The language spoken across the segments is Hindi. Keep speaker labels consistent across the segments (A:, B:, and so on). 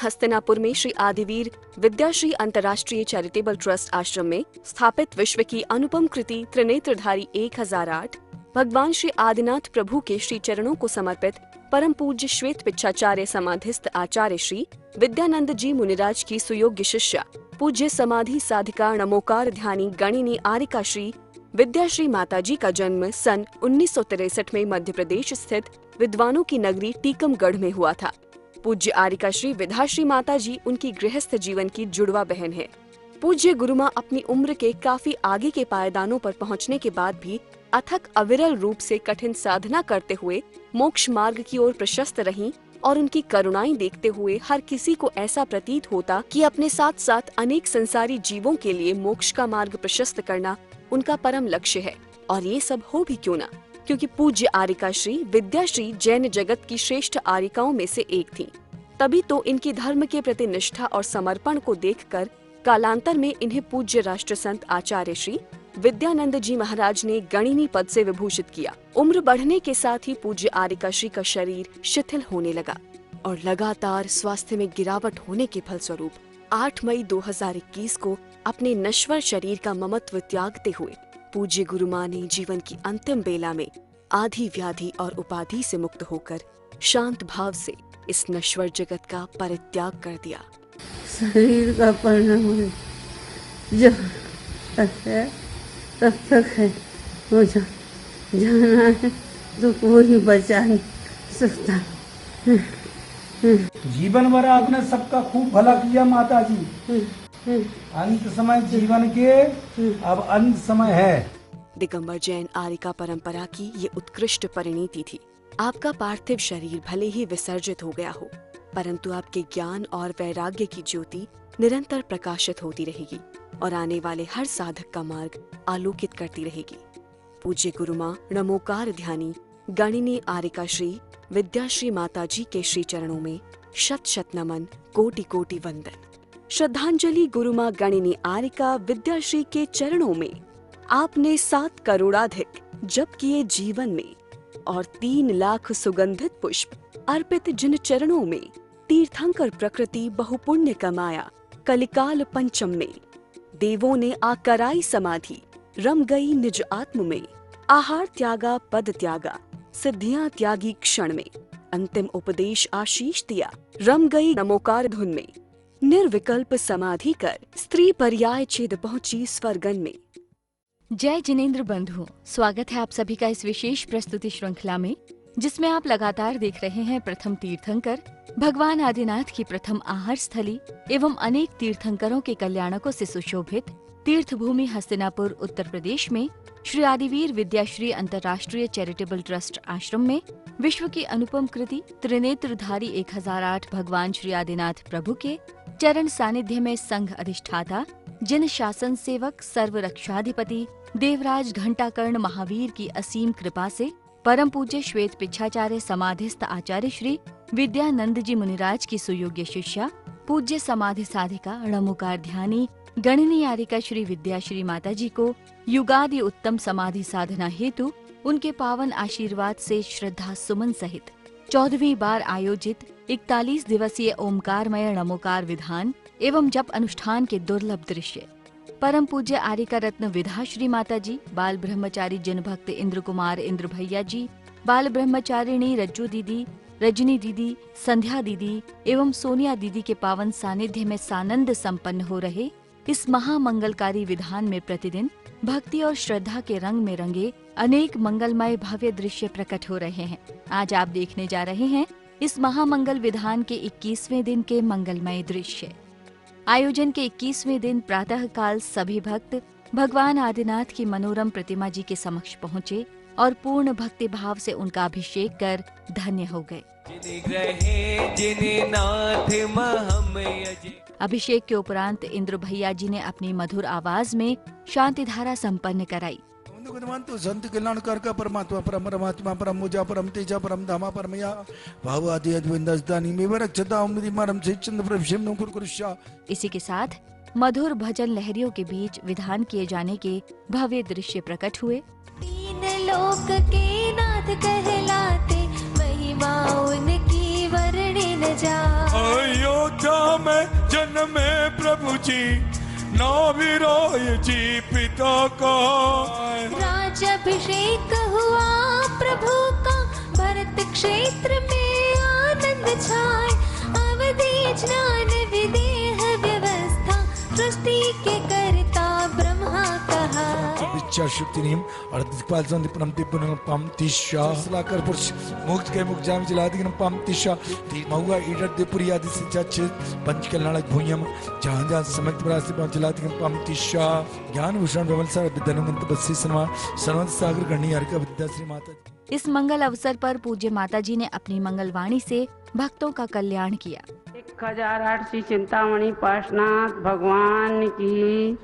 A: हस्तिनापुर में श्री आदिवीर विद्याश्री अंतर्राष्ट्रीय चैरिटेबल ट्रस्ट आश्रम में स्थापित विश्व की अनुपम कृति त्रिनेत्रधारी 1008 भगवान श्री आदिनाथ प्रभु के श्री चरणों को समर्पित परम पूज्य श्वेत पिच्छाचार्य समाधिस्थ आचार्य श्री विद्यानंद जी मुनिराज की सुयोग्य शिष्या पूज्य समाधि साधिका नमोकार ध्यानी गणिनी आरिका श्री विद्याश्री माताजी का जन्म सन 1963 में मध्य प्रदेश स्थित विद्वानों की नगरी टीकमगढ़ में हुआ था। पूज्य आरिका श्री विद्याश्री माताजी उनकी गृहस्थ जीवन की जुड़वा बहन है। पूज्य गुरुमां अपनी उम्र के काफी आगे के पायदानों पर पहुंचने के बाद भी अथक अविरल रूप से कठिन साधना करते हुए मोक्ष मार्ग की ओर प्रशस्त रहीं और उनकी करुणाएं देखते हुए हर किसी को ऐसा प्रतीत होता कि अपने साथ साथ अनेक संसारी जीवों के लिए मोक्ष का मार्ग प्रशस्त करना उनका परम लक्ष्य है। और ये सब हो भी क्यों ना, क्योंकि पूज्य आरिका श्री विद्याश्री जैन जगत की श्रेष्ठ आरिकाओं में से एक थीं। तभी तो इनकी धर्म के प्रति निष्ठा और समर्पण को देखकर कालांतर में इन्हें पूज्य राष्ट्र संत आचार्य श्री विद्यानंद जी महाराज ने गणिनी पद से विभूषित किया। उम्र बढ़ने के साथ ही पूज्य आरिका श्री का शरीर शिथिल होने लगा और लगातार स्वास्थ्य में गिरावट होने के फलस्वरूप 8 मई 2021 को अपने नश्वर शरीर का ममत्व त्यागते हुए पूज्य गुरुमां ने जीवन की अंतिम बेला में आधि व्याधि और उपाधि से मुक्त होकर शांत भाव से इस नश्वर जगत का परित्याग कर दिया।
B: शरीर का परिणाम जब तक है तब तक है, हो जाना है तो कोई बचा नहीं सकता।
C: जीवन भर आपने सबका खूब भला किया माता जी। अंत समय जीवन के अब अंत समय है।
A: दिगंबर जैन आरिका परंपरा की ये उत्कृष्ट परिणति थी। आपका पार्थिव शरीर भले ही विसर्जित हो गया हो, परंतु आपके ज्ञान और वैराग्य की ज्योति निरंतर प्रकाशित होती रहेगी और आने वाले हर साधक का मार्ग आलोकित करती रहेगी। पूज्य गुरुमां नमोकार ध्यानी गणिनी आरिका श्री विद्याश्री माताजी के श्री चरणों में शत शत नमन, कोटि कोटि वंदन। श्रद्धांजलि गुरुमां गणिनी आरिका विद्याश्री के चरणों में आपने 7 करोड़ाधिक जप किए जीवन में और 3 लाख सुगंधित पुष्प अर्पित जिन चरणों में तीर्थंकर प्रकृति बहुपुण्य कमाया। कलिकाल पंचम में देवों ने आकराई समाधि, रम गई निज आत्म में। आहार त्यागा पद त्यागा, सिद्धियां त्यागी क्षण में। अंतिम उपदेश आशीष दिया, रम गई नमोकार धुन में। निर्विकल्प समाधि कर स्त्री पर्याय छेद पहुंची स्वर्गन में।
D: जय जिनेंद्र बंधु, स्वागत है आप सभी का इस विशेष प्रस्तुति श्रृंखला में, जिसमें आप लगातार देख रहे हैं प्रथम तीर्थंकर भगवान आदिनाथ की प्रथम आहार स्थली एवं अनेक तीर्थंकरों के कल्याणकों से सुशोभित तीर्थभूमि हस्तिनापुर उत्तर प्रदेश में श्री आदिवीर विद्याश्री अंतर्राष्ट्रीय चैरिटेबल ट्रस्ट आश्रम में विश्व की अनुपम कृति त्रिनेत्रधारी 1008 भगवान श्री आदिनाथ प्रभु के चरण सानिध्य में संघ अधिष्ठाता जिन शासन सेवक सर्व रक्षाधिपति देवराज घंटाकर्ण महावीर की असीम कृपा से परम पूज्य श्वेत पिच्छाचार्य समाधिस्थ आचार्य श्री विद्यानंद जी मुनिराज की सुयोग्य शिष्या पूज्य समाधि साधिका नमोकार ध्यानी गणिनी आरिका श्री विद्याश्री माताजी को युगादि उत्तम समाधि साधना हेतु उनके पावन आशीर्वाद से श्रद्धा सुमन सहित 14वीं बार आयोजित 41 दिवसीय ओमकारमय नमोकार विधान एवं जप अनुष्ठान के दुर्लभ दृश्य परम पूज्य आरिका रत्न विधाश्री माताजी, बाल ब्रह्मचारी जन भक्त इंद्र कुमार इंद्र भैया जी, बाल ब्रह्मचारिणी रज्जू दीदी, रजनी दीदी, संध्या दीदी एवं सोनिया दीदी के पावन सानिध्य में सानंद संपन्न हो रहे इस महामंगलकारी विधान में प्रतिदिन भक्ति और श्रद्धा के रंग में रंगे अनेक मंगलमय भव्य दृश्य प्रकट हो रहे हैं। आज आप देखने जा रहे हैं इस महामंगल विधान के 21वें दिन के मंगलमय दृश्य। आयोजन के 21वें दिन प्रातः काल सभी भक्त भगवान आदिनाथ की मनोरम प्रतिमा जी के समक्ष पहुँचे और पूर्ण भक्ति भाव से उनका अभिषेक कर धन्य हो गए। अभिषेक के उपरांत इंद्र भैया जी ने अपनी मधुर आवाज में शांति धारा संपन्न कराई।
E: संत कल्याणकार का परमात्मा परम परमात्मा परम मुजा परम तेजा परम धामा परमया भाव आदि अद्वैतानी में वरक्षता उम्मति मारम से चंद्र प्रभुषम नुकुर कुरुष्या।
D: इसी के साथ मधुर भजन लहरियों के बीच विधान किए जाने के भव्य दृश्य प्रकट हुए।
F: तीन लोक के नाथ कहलाते, महिमा उनकी वर्णिन जाए।
E: अयोध्या में जन्मे प्रभु जी, नाभिराय जी पिता का।
F: राज्याभिषेक हुआ प्रभु का, भरत क्षेत्र में आनंद छाए। अवधि ज्ञान विदेह व्यवस्था, सृष्टि के कर्ता ब्रह्मा कहा।
E: विचार शक्ति नियम और दिक्पाल संधि परम दिव्य पम तिशा सलाकर पुरुष मुक्त के मुक्त जाम जिलादि पम तिशा ती महुआ ईडर देपुरी आदि से चच पंच कल्याणक भूयम जहां जहां समक्त प्रासी पम जिलादि पम तिशा ज्ञान भूषण विमल सार विद्यानंद बस्सी सनवा सनवंत सागर गणी हर का विद्या श्री माता।
D: इस मंगल अवसर पर पूज्य माता जी ने अपनी मंगलवाणी से भक्तों का कल्याण किया।
B: 1008 श्री चिंतामणि पार्श्वनाथ भगवान की,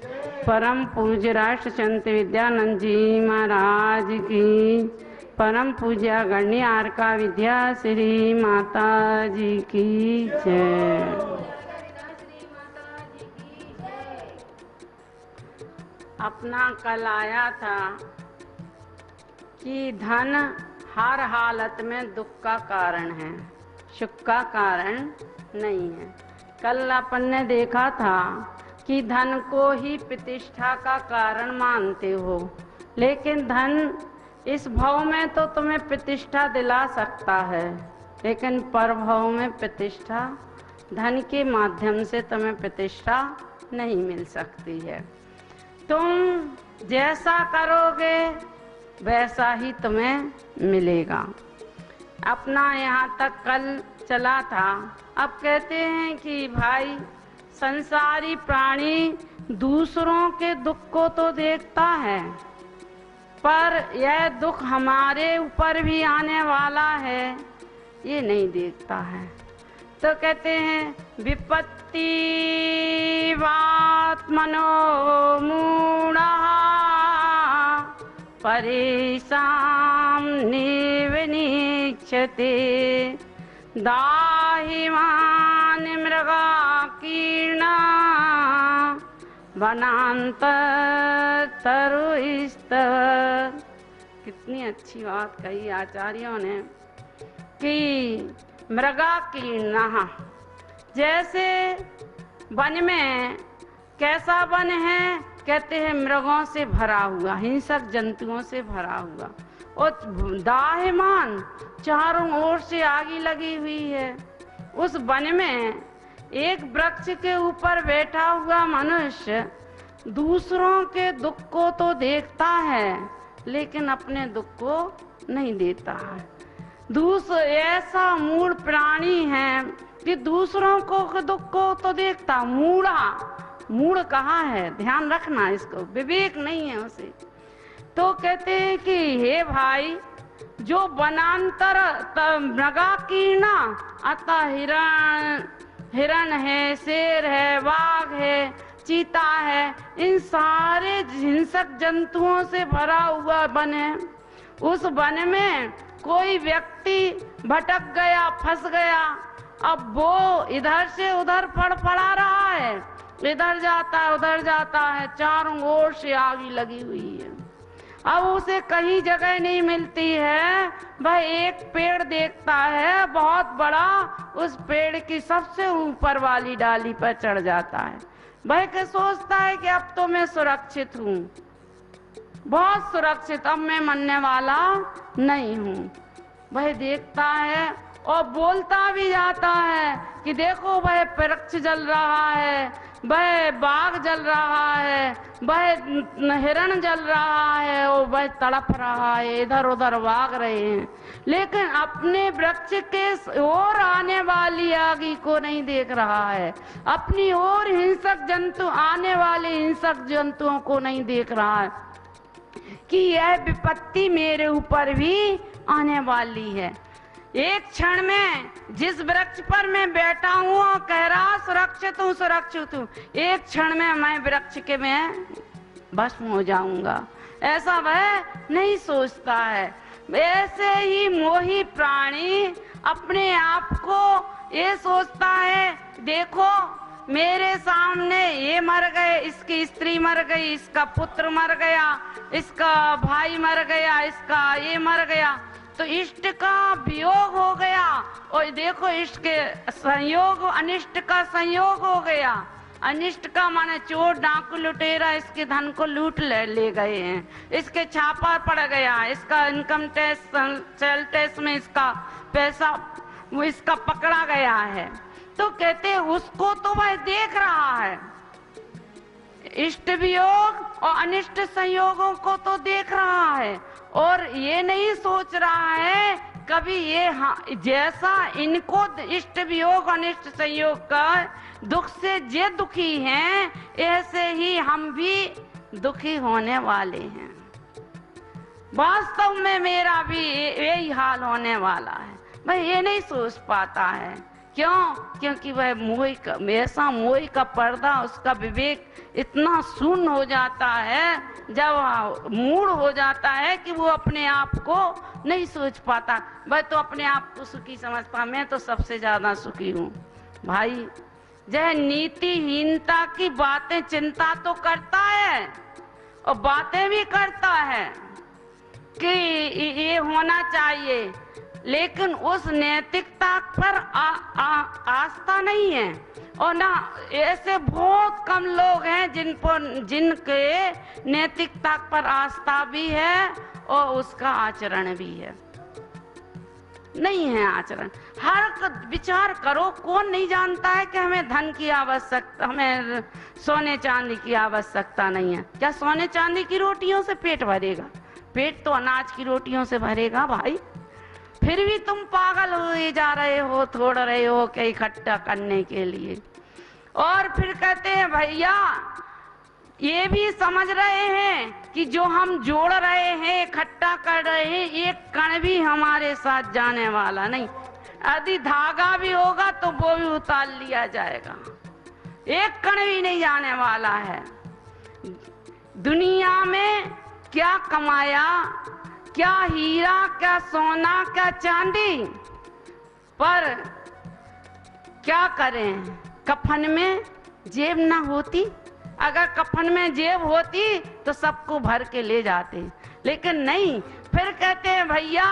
B: परम पूज्य राष्ट्र संत विद्यानंद जी महाराज की, परम पूज्य गण्य आरका विद्या श्री माता जी की जय। अपना कल आया था कि धन हर हालत में दुख का कारण है, सुख का कारण नहीं है। कल अपन ने देखा था कि धन को ही प्रतिष्ठा का कारण मानते हो, लेकिन धन इस भव में तो तुम्हें प्रतिष्ठा दिला सकता है, लेकिन पर भव में प्रतिष्ठा, धन के माध्यम से तुम्हें प्रतिष्ठा नहीं मिल सकती है। तुम जैसा करोगे वैसा ही तुम्हें मिलेगा। अपना यहाँ तक कल चला था। अब कहते हैं कि भाई संसारी प्राणी दूसरों के दुख को तो देखता है, पर यह दुख हमारे ऊपर भी आने वाला है ये नहीं देखता है। तो कहते हैं विपत्ति वात मनो मूढ़ा परेशान निवनीक्षते दाहिमान मृगा कीर्णा वनांतर तरुस्तव। कितनी अच्छी बात कही आचार्यों ने कि मृगा कीर्णा, जैसे वन में कैसा वन है, कहते हैं मृगों से भरा हुआ, हिंसक जंतुओं से भरा हुआ, और दाहिमान चारों ओर से आगी लगी हुई है। उस वन में एक वृक्ष के ऊपर बैठा हुआ मनुष्य दूसरों के दुख को तो देखता है, लेकिन अपने दुख को नहीं देता है। ऐसा मूढ़ प्राणी है कि दूसरों को दुख को तो देखता, मूढ़ कहाँ है, ध्यान रखना इसको, विवेक नहीं है उसे। तो कहते हैं कि हे भाई, जो वनांतर मृगा कीर्णा, अतः हिरण है, शेर है, बाघ है, चीता है, इन सारे हिंसक जंतुओं से भरा हुआ वन है। उस वन में कोई व्यक्ति भटक गया, फंस गया, अब वो इधर से उधर फड़फड़ा रहा है, इधर जाता है उधर जाता है, चारों ओर से आग लगी हुई है। अब उसे कहीं जगह नहीं मिलती है। वह एक पेड़ देखता है बहुत बड़ा, उस पेड़ की सबसे ऊपर वाली डाली पर चढ़ जाता है। वह क्या सोचता है कि अब तो मैं सुरक्षित हूँ, बहुत सुरक्षित, अब मैं मरने वाला नहीं हूँ। वह देखता है और बोलता भी जाता है कि देखो वह वृक्ष जल रहा है, वह बाघ जल रहा है, वह हिरण जल रहा है, और वह तड़प रहा है, इधर उधर भाग रहे हैं, लेकिन अपने वृक्ष के ओर आने वाली आगी को नहीं देख रहा है, अपनी ओर हिंसक जंतु आने वाले हिंसक जंतुओं को नहीं देख रहा है कि यह विपत्ति मेरे ऊपर भी आने वाली है। एक क्षण में जिस वृक्ष पर मैं बैठा हूँ और कह रहा सुरक्षित हूँ सुरक्षित हूँ, एक क्षण में मैं वृक्ष के में भस्म हो जाऊंगा, ऐसा वह नहीं सोचता है। ऐसे ही मोही प्राणी अपने आप को ये सोचता है, देखो मेरे सामने ये मर गए, इसकी स्त्री मर गई, इसका पुत्र मर गया, इसका भाई मर गया, इसका ये मर गया,
G: तो इष्ट का वियोग हो गया, और देखो इष्ट के संयोग, अनिष्ट का संयोग हो गया। अनिष्ट का माने चोर डाकू लुटेरा इसके धन को लूट ले गए हैं, इसके छापा पड़ गया, इसका इनकम टैक्स सेल टैक्स में इसका पैसा वो इसका पकड़ा गया है। तो कहते हैं उसको तो वह देख रहा है, इष्ट वियोग और अनिष्ट संयोगों को तो देख रहा है, और ये नहीं सोच रहा है कभी ये जैसा इनको इष्ट वियोग अनिष्ट संयोग का दुख से जे दुखी हैं, ऐसे ही हम भी दुखी होने वाले हैं। वास्तव में मेरा भी यही हाल होने वाला है। भाई ये नहीं सोच पाता है, क्यों? क्योंकि वह ऐसा मोह का पर्दा, उसका विवेक इतना शून्य हो जाता है, जब मूड हो जाता है कि वो अपने आप को नहीं सोच पाता। वह तो अपने आप को सुखी समझता, मैं तो सबसे ज्यादा सुखी हूँ। भाई यह नीतिहीनता की बातें चिंता तो करता है और बातें भी करता है कि ये होना चाहिए, लेकिन उस नैतिकता पर आस्था नहीं है। और ना ऐसे बहुत कम लोग हैं जिनके नैतिकता पर आस्था भी है और उसका आचरण भी है। नहीं है आचरण। हर विचार करो, कौन नहीं जानता है कि हमें धन की आवश्यकता, हमें सोने चांदी की आवश्यकता नहीं है। क्या सोने चांदी की रोटियों से पेट भरेगा? पेट तो अनाज की रोटियों से भरेगा भाई। फिर भी तुम पागल हुए जा रहे हो, थोड़ रहे हो कि इकट्ठा करने के लिए। और फिर कहते हैं भैया ये भी समझ रहे हैं कि जो हम जोड़ रहे हैं, इकट्ठा कर रहे हैं, एक कण भी हमारे साथ जाने वाला नहीं। यदि धागा भी होगा तो वो भी उतार लिया जाएगा, एक कण भी नहीं जाने वाला है। दुनिया में क्या कमाया, क्या हीरा, क्या सोना, क्या चांदी, पर क्या करें? कफन में जेब ना होती। अगर कफन में जेब होती तो सबको भर के ले जाते, लेकिन नहीं। फिर कहते हैं भैया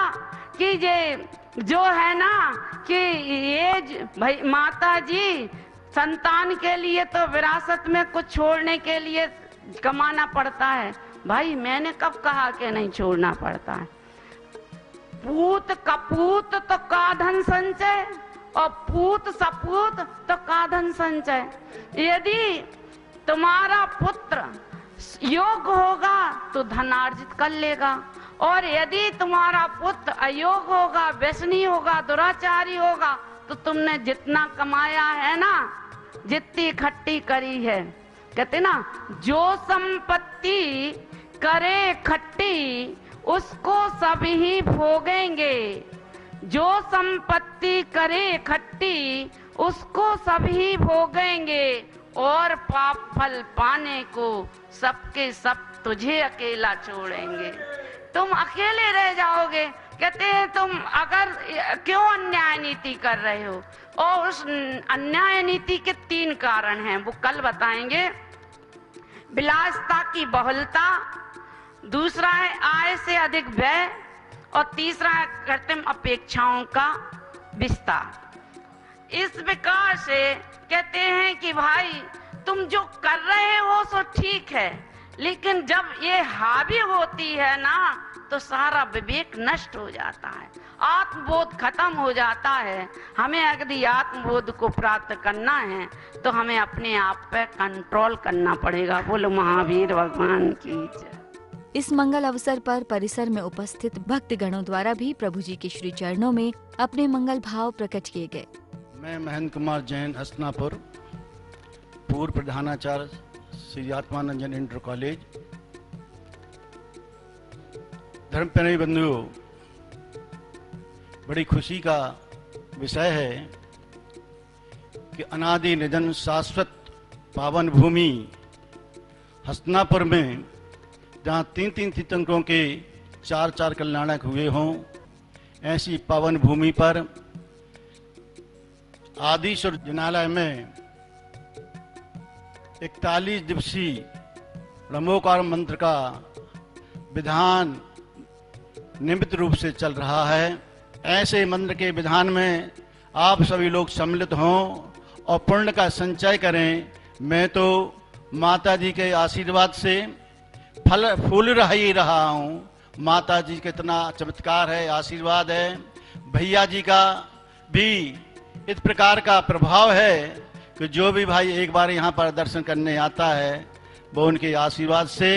G: कि ये जो है ना कि ये भाई माता जी संतान के लिए तो विरासत में कुछ छोड़ने के लिए कमाना पड़ता है। भाई मैंने कब कहा कि नहीं छोड़ना पड़ता है? पूत कपूत तो का धन संचय, और पूत सपूत तो का धन संचय। यदि तुम्हारा पुत्र योग्य होगा तो धनार्जित कर लेगा, और यदि तुम्हारा पुत्र अयोग्य होगा, व्यसनी होगा, दुराचारी होगा, तो तुमने जितना कमाया है ना, जितनी इकट्ठी करी है, कहते ना जो संपत्ति करे खट्टी उसको सभी भोगेंगे। जो संपत्ति करे खट्टी उसको सभी भोगेंगे, और पाप फल पाने को सबके सब तुझे अकेला छोड़ेंगे। तुम अकेले रह जाओगे। कहते हैं तुम अगर क्यों अन्याय नीति कर रहे हो, और उस अन्याय नीति के 3 कारण हैं, वो कल बताएंगे। विलासिता की बहुलता, दूसरा है आय से अधिक व्यय, और तीसरा है कृत्रिम अपेक्षाओं का विस्तार। इस प्रकार से कहते हैं कि भाई तुम जो कर रहे हो सो ठीक है, लेकिन जब ये हावी होती है ना तो सारा विवेक नष्ट हो जाता है, आत्मबोध खत्म हो जाता है। हमें यदि आत्मबोध को प्राप्त करना है तो हमें अपने आप पे कंट्रोल करना पड़ेगा। बोलो महावीर भगवान की जय।
D: इस मंगल अवसर पर परिसर में उपस्थित भक्तगणों द्वारा भी प्रभु जी के श्री चरणों में अपने मंगल भाव प्रकट किए गए।
H: मैं महेंद्र कुमार जैन, हसनापुर, पूर्व प्रधानाचार्य श्री आत्मानंद इंटर कॉलेज। धर्म प्रेमी बंधुओं, बड़ी खुशी का विषय है कि अनादि निधन शाश्वत पावन भूमि हसनापुर में, जहाँ 3-3 तीर्थंकरों के 4-4 कल्याणक हुए हों, ऐसी पावन भूमि पर आदिश्वर जिनालय में 41 दिवसीय ब्रह्मोकार मंत्र का विधान नियमित रूप से चल रहा है। ऐसे मंत्र के विधान में आप सभी लोग सम्मिलित हों और पुण्य का संचय करें। मैं तो माता जी के आशीर्वाद से फल फूल ही रहा हूँ। माता जी का इतना चमत्कार है, आशीर्वाद है। भैया जी का भी इस प्रकार का प्रभाव है कि जो भी भाई एक बार यहाँ पर दर्शन करने आता है वो उनके आशीर्वाद से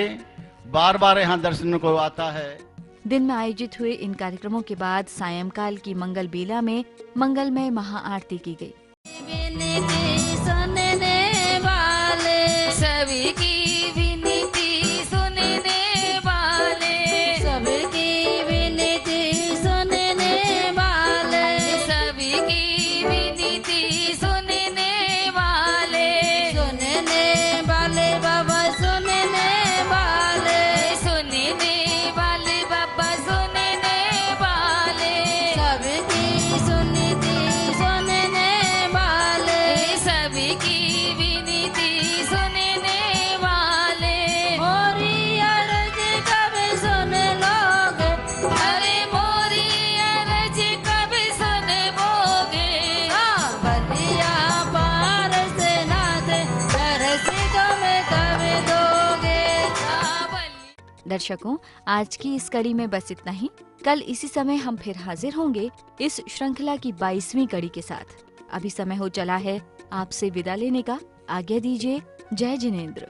H: बार बार यहाँ दर्शन को आता है।
D: दिन में आयोजित हुए इन कार्यक्रमों के बाद सायंकाल की मंगल बेला में मंगलमय महाआरती की गई।
F: सभी की विनती सुनने वाले, सबकी विनती सुनने वाले, सभी की विनती सुनने वाले, सुनने वाले बाबा सुनने वाले, सुनने वाले बाबा सुनने वाले, सबकी सुनती सुनने वाले, सभी की विनती सुनने वाले। मोरी अर्ज कब सुन लोगे, अरे मोरी अर्ज कब सुनोगे, बलिया पार से नाते तरस तुम कब दोगे।
D: दर्शकों, आज की इस कड़ी में बस इतना ही। कल इसी समय हम फिर हाजिर होंगे इस श्रृंखला की 22वीं कड़ी के साथ। अभी समय हो चला है आपसे विदा लेने का। आज्ञा दीजिए। जय जिनेंद्र।